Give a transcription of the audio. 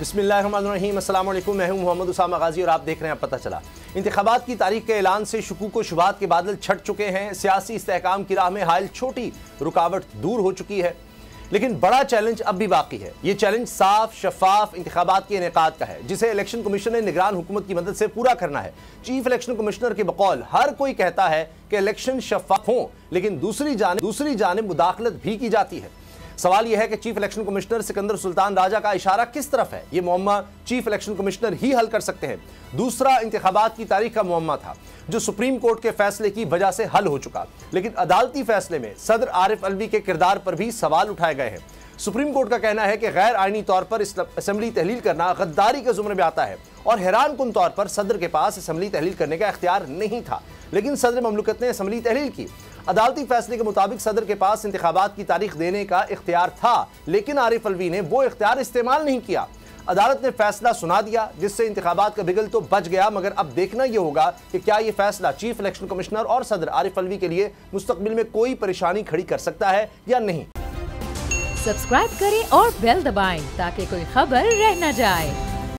बिस्मिल्लाहिर्रहमानिर्रहीम, अस्सलाम वालेकुम। मैं हूं मोहम्मद उसामा गाजी और आप देख रहे हैं पता चला। इंतखाबात की तारीख के ऐलान से शुकूक व शुबहात के बादल छट चुके हैं। सियासी इस्तेहकाम की राह में हायल छोटी रुकावट दूर हो चुकी है, लेकिन बड़ा चैलेंज अब भी बाकी है। ये चैलेंज साफ शफाफ इंतखाबात के इनेकाद का है, जिसे इलेक्शन कमीशन ने निगरान हुकूमत की मदद से पूरा करना है। चीफ इलेक्शन कमिश्नर के बकौल हर कोई कहता है कि इलेक्शन शफाफ हो, लेकिन दूसरी जानिब मुदाखलत भी की जाती है। सवाल यह है कि chief election commissioner Sikandar Sultan Raja का इशारा किस तरफ है। यह मुअम्मा चीफ इलेक्शन कमिश्नर ही हल कर सकते हैं। दूसरा इंतखाबात की तारीख का मुअम्मा था, जो सुप्रीम कोर्ट के फैसले की वजह से हल हो चुका, लेकिन अदालती फैसले में सदर आरिफ अलवी के किरदार पर भी सवाल उठाए गए हैं। सुप्रीम कोर्ट का कहना है कि गैर आईनी तौर पर असेंबली तहलील करना गद्दारी के जुम्रे में आता है और हैरान कुन तौर पर सदर के पास असेंबली तहलील करने का इख्तियार नहीं था, लेकिन सदर ममलकत ने असेंबली तहलील की। अदालती फैसले के मुताबिक सदर के पास इंतखाबात की तारीख देने का इख्तियार था, लेकिन आरिफ अलवी ने वो इख्तियार इस्तेमाल नहीं किया। अदालत ने फैसला सुना दिया, जिससे इंतखाबात का बिगल तो बच गया, मगर अब देखना यह होगा कि क्या यह फैसला चीफ इलेक्शन कमिश्नर और सदर आरिफ अलवी के लिए मुस्तकबिल में कोई परेशानी खड़ी कर सकता है या नहीं। सब्सक्राइब करें और बेल दबाएं ताकि कोई खबर रह न जाए।